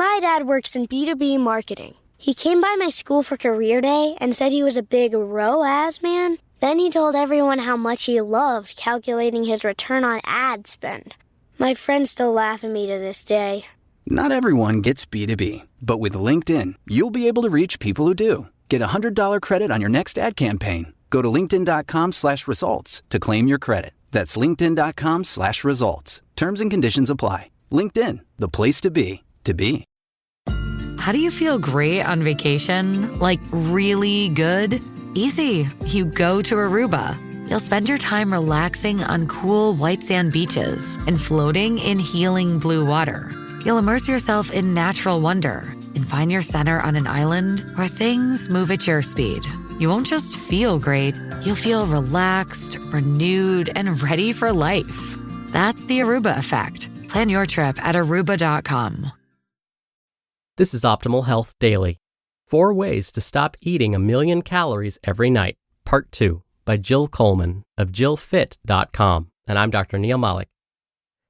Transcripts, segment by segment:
My dad works in B2B marketing. He came by my school for career day and said he was a big ROAS man. Then he told everyone how much he loved calculating his return on ad spend. My friends still laugh at me to this day. Not everyone gets B2B, but with LinkedIn, you'll be able to reach people who do. Get a $100 credit on your next ad campaign. Go to linkedin.com/results to claim your credit. That's linkedin.com/results. Terms and conditions apply. LinkedIn, the place to be, to be. How do you feel great on vacation? Like really good? Easy. You go to Aruba. You'll spend your time relaxing on cool white sand beaches and floating in healing blue water. You'll immerse yourself in natural wonder and find your center on an island where things move at your speed. You won't just feel great, you'll feel relaxed, renewed, and ready for life. That's the Aruba effect. Plan your trip at Aruba.com. This is Optimal Health Daily. 4 Ways to Stop Eating 1,000,000 Calories Every Night, Part 2, by Jill Coleman of JillFit.com. And I'm Dr. Neil Malik.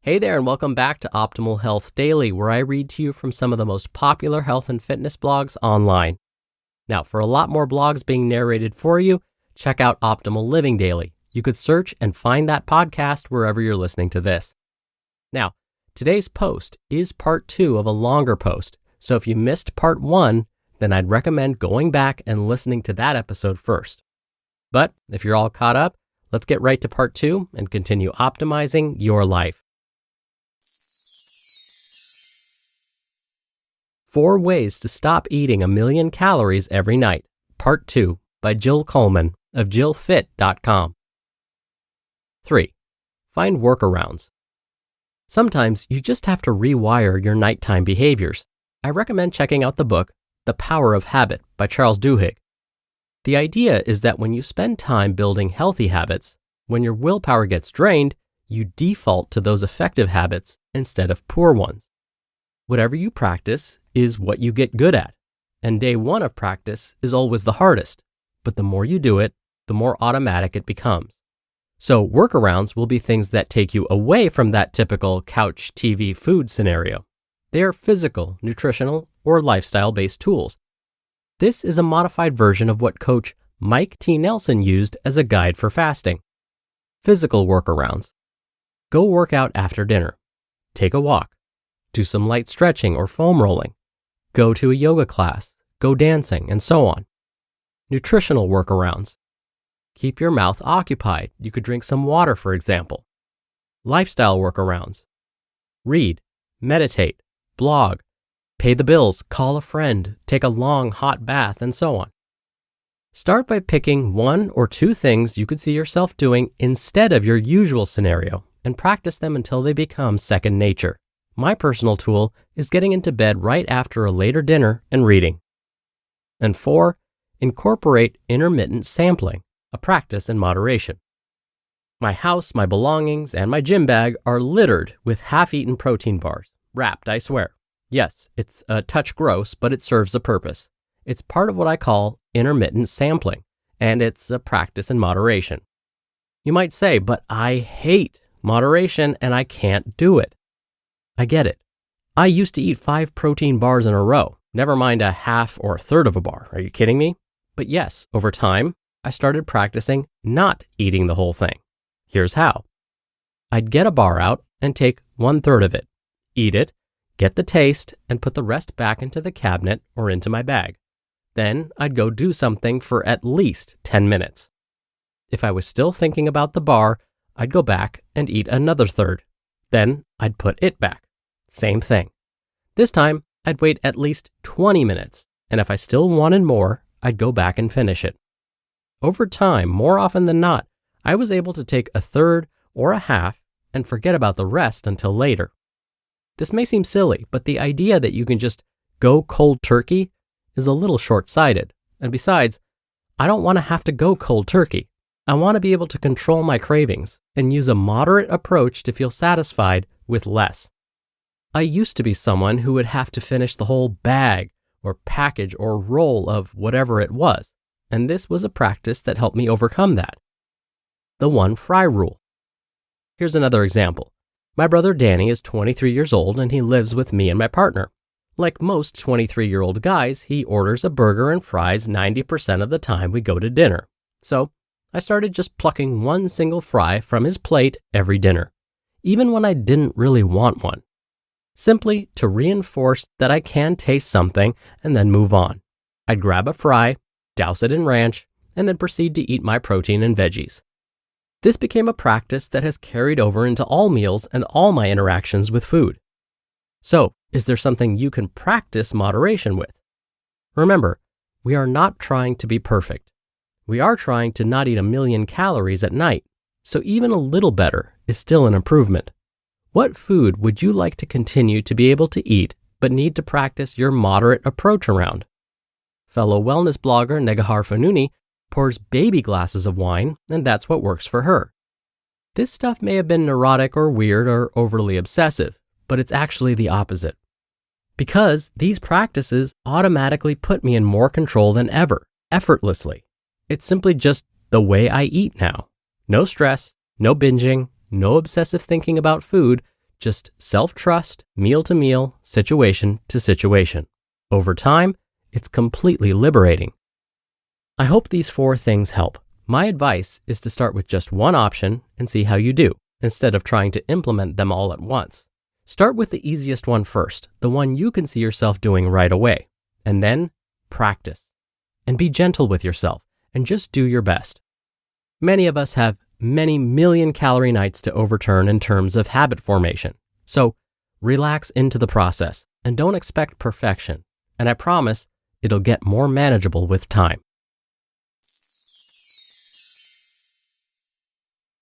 Hey there, and welcome back to Optimal Health Daily, where I read to you from some of the most popular health and fitness blogs online. Now, for a lot more blogs being narrated for you, check out Optimal Living Daily. You could search and find that podcast wherever you're listening to this. Now, today's post is part 2 of a longer post, so if you missed part 1, then I'd recommend going back and listening to that episode first. But if you're all caught up, let's get right to part 2 and continue optimizing your life. 4 Ways to Stop Eating 1,000,000 Calories Every Night, Part 2, by Jill Coleman of JillFit.com. 3. Find workarounds. Sometimes you just have to rewire your nighttime behaviors. I recommend checking out the book, The Power of Habit by Charles Duhigg. The idea is that when you spend time building healthy habits, when your willpower gets drained, you default to those effective habits instead of poor ones. Whatever you practice is what you get good at, and day 1 of practice is always the hardest, but the more you do it, the more automatic it becomes. So workarounds will be things that take you away from that typical couch, TV, food scenario. They are physical, nutritional, or lifestyle-based tools. This is a modified version of what Coach Mike T. Nelson used as a guide for fasting. Physical workarounds. Go work out after dinner. Take a walk. Do some light stretching or foam rolling. Go to a yoga class. Go dancing, and so on. Nutritional workarounds. Keep your mouth occupied. You could drink some water, for example. Lifestyle workarounds. Read, meditate, blog, pay the bills, call a friend, take a long hot bath, and so on. Start by picking 1 or 2 things you could see yourself doing instead of your usual scenario and practice them until they become second nature. My personal tool is getting into bed right after a later dinner and reading. And 4, incorporate intermittent sampling, a practice in moderation. My house, my belongings, and my gym bag are littered with half-eaten protein bars. Wrapped, I swear. Yes, it's a touch gross, but it serves a purpose. It's part of what I call intermittent sampling, and it's a practice in moderation. You might say, but I hate moderation and I can't do it. I get it. I used to eat 5 protein bars in a row, never mind a half or a third of a bar. Are you kidding me? But yes, over time, I started practicing not eating the whole thing. Here's how. I'd get a bar out and take 1/3 of it, eat it, get the taste, and put the rest back into the cabinet or into my bag. Then I'd go do something for at least 10 minutes. If I was still thinking about the bar, I'd go back and eat another third. Then I'd put it back. Same thing. This time, I'd wait at least 20 minutes, and if I still wanted more, I'd go back and finish it. Over time, more often than not, I was able to take a third or a half and forget about the rest until later. This may seem silly, but the idea that you can just go cold turkey is a little short-sighted. And besides, I don't want to have to go cold turkey. I want to be able to control my cravings and use a moderate approach to feel satisfied with less. I used to be someone who would have to finish the whole bag or package or roll of whatever it was, and this was a practice that helped me overcome that. The 1 fry rule. Here's another example. My brother Danny is 23 years old and he lives with me and my partner. Like most 23-year-old guys, he orders a burger and fries 90% of the time we go to dinner. So I started just plucking one single fry from his plate every dinner, even when I didn't really want one, simply to reinforce that I can taste something and then move on. I'd grab a fry, douse it in ranch, and then proceed to eat my protein and veggies. This became a practice that has carried over into all meals and all my interactions with food. So, is there something you can practice moderation with? Remember, we are not trying to be perfect. We are trying to not eat 1,000,000 calories at night, so even a little better is still an improvement. What food would you like to continue to be able to eat but need to practice your moderate approach around? Fellow wellness blogger Negahar Fanuni pours baby glasses of wine, and that's what works for her. This stuff may have been neurotic or weird or overly obsessive, but it's actually the opposite. Because these practices automatically put me in more control than ever, effortlessly. It's simply just the way I eat now. No stress, no binging, no obsessive thinking about food, just self-trust, meal to meal, situation to situation. Over time, it's completely liberating. I hope these 4 things help. My advice is to start with just one option and see how you do, instead of trying to implement them all at once. Start with the easiest one first, the one you can see yourself doing right away, and then practice. And be gentle with yourself, and just do your best. Many of us have many 1,000,000 calorie nights to overturn in terms of habit formation. So relax into the process and don't expect perfection. And I promise it'll get more manageable with time.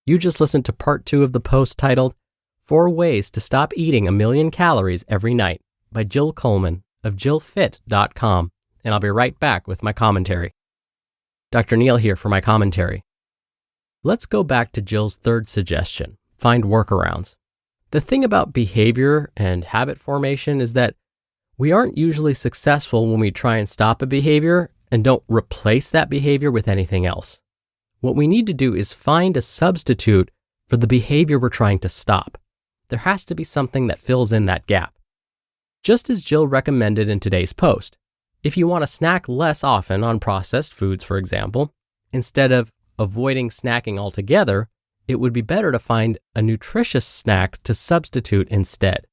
You just listened to part 2 of the post titled 4 Ways to Stop Eating 1,000,000 Calories Every Night by Jill Coleman of JillFit.com, and I'll be right back with my commentary. Dr. Neal here for my commentary. Let's go back to Jill's 3rd suggestion, find workarounds. The thing about behavior and habit formation is that we aren't usually successful when we try and stop a behavior and don't replace that behavior with anything else. What we need to do is find a substitute for the behavior we're trying to stop. There has to be something that fills in that gap. Just as Jill recommended in today's post, if you want to snack less often on processed foods, for example, instead of avoiding snacking altogether, it would be better to find a nutritious snack to substitute instead.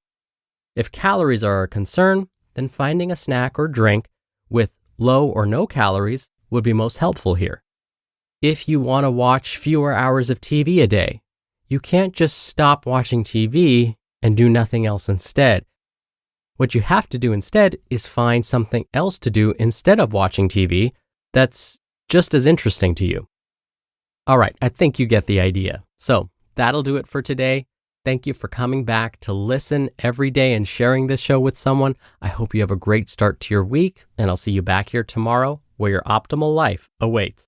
If calories are a concern, then finding a snack or drink with low or no calories would be most helpful here. If you want to watch fewer hours of TV a day, you can't just stop watching TV and do nothing else instead. What you have to do instead is find something else to do instead of watching TV that's just as interesting to you. All right, I think you get the idea. So that'll do it for today. Thank you for coming back to listen every day and sharing this show with someone. I hope you have a great start to your week, and I'll see you back here tomorrow where your optimal life awaits.